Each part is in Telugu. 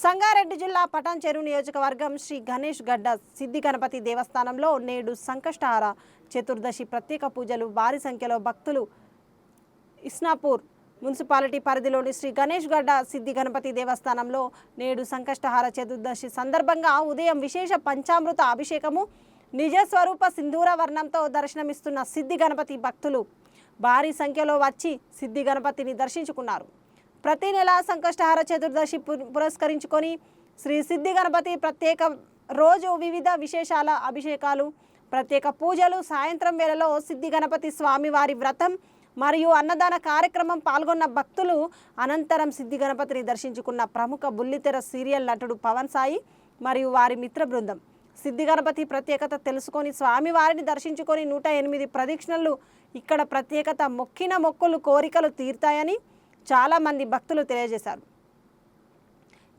సంగారెడ్డి జిల్లా పటాన్చెరు నియోజకవర్గం శ్రీ గణేష్ గడ్డ సిద్ధి గణపతి దేవస్థానంలో నేడు సంకష్టహార చతుర్దశి ప్రత్యేక పూజలు భారీ సంఖ్యలో భక్తులు ఇస్నాపూర్ మున్సిపాలిటీ పరిధిలోని శ్రీ గణేష్ గడ్డ సిద్ధి గణపతి దేవస్థానంలో నేడు సంకష్టహార చతుర్దశి సందర్భంగా ఉదయం విశేష పంచామృత అభిషేకము నిజస్వరూప సింధూర వర్ణంతో దర్శనమిస్తున్న సిద్ధి గణపతి భక్తులు భారీ సంఖ్యలో వచ్చి సిద్ధి గణపతిని దర్శించుకున్నారు. ప్రతి నెల సంకష్టహార చతుర్దశి పురస్కరించుకొని శ్రీ సిద్ధి గణపతి ప్రత్యేక రోజు వివిధ విశేషాల అభిషేకాలు ప్రత్యేక పూజలు సాయంత్రం వేళలో సిద్ధి గణపతి స్వామివారి వ్రతం మరియు అన్నదాన కార్యక్రమం పాల్గొన్న భక్తులు అనంతరం సిద్ధి గణపతిని దర్శించుకున్న ప్రముఖ బుల్లితెర సీరియల్ నటుడు పవన్ సాయి మరియు వారి మిత్ర బృందం. సిద్ధి గణపతి ప్రత్యేకత తెలుసుకొని స్వామివారిని దర్శించుకొని 108 ప్రదక్షిణలు ఇక్కడ ప్రత్యేకత మొక్కిన మొక్కులు కోరికలు తీరుతాయని చాలామంది భక్తులు తెలియజేశారు.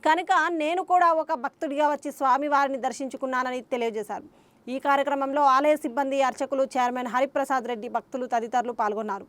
కనుక నేను కూడా ఒక భక్తుడిగా వచ్చి స్వామివారిని దర్శించుకున్నానని తెలియజేశారు. ఈ కార్యక్రమంలో ఆలయ సిబ్బంది, అర్చకులు, చైర్మన్ హరిప్రసాద్ రెడ్డి, భక్తులు తదితరులు పాల్గొన్నారు.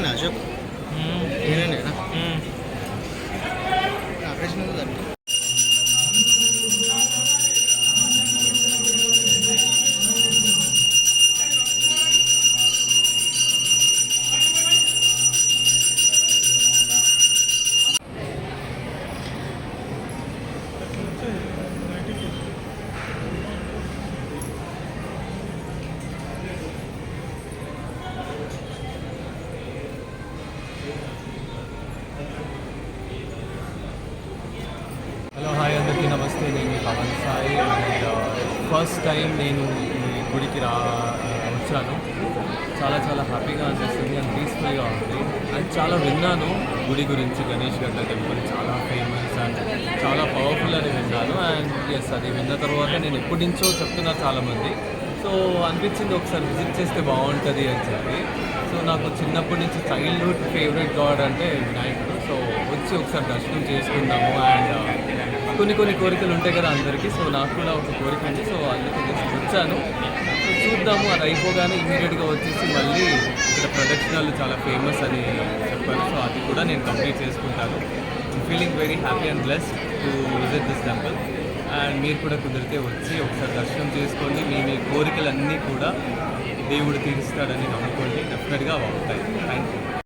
ना अशोक ना ऑपरेशन హలో హాయ్ అందరికీ నమస్తే. నేను Pavan Sai. And first time నేను ఈ గుడికి వచ్చాను. చాలా చాలా హ్యాపీగా అనిపిస్తుంది అండ్ పీస్ఫుల్గా ఉంది. అండ్ చాలా విన్నాను గుడి గురించి. గణేష్ గడ్డ టెంపుల్ చాలా ఫేమస్ అండ్ చాలా పవర్ఫుల్ అని విన్నాను. అండ్ ఎస్, అది విన్న తర్వాత నేను ఎప్పటి నుంచో చెప్తున్నారు చాలామంది. సో అనిపించింది ఒకసారి విజిట్ చేస్తే బాగుంటుంది అని చెప్పి. సో నాకు చిన్నప్పటి నుంచి చైల్డ్హుడ్ ఫేవరెట్ గాడ్ అంటే వినాయకుడు. సో వచ్చి ఒకసారి దర్శనం చేసుకుందాము. అండ్ కొన్ని కోరికలు ఉంటాయి కదా అందరికీ. సో నాకు కూడా ఒక కోరిక ఉంది. సో అందుకే జస్ట్ వచ్చాను. సో చూద్దాము. అది అయిపోగానే ఇమీడియట్గా వచ్చేసి మళ్ళీ ఇక్కడ ప్రదక్షిణాలు చాలా ఫేమస్ అని చెప్పారు. సో అది కూడా నేను కంప్లీట్ చేసుకుంటాను. Feeling very happy and blessed to visit this temple. And మీరు కూడా కుదిరితే వచ్చి ఒకసారి దర్శనం చేసుకోండి. మీ కోరికలన్నీ కూడా దేవుడు తీరుస్తాడని నమ్ముకోండి. డెఫినెట్గా బాగుంటాయి. Thank you.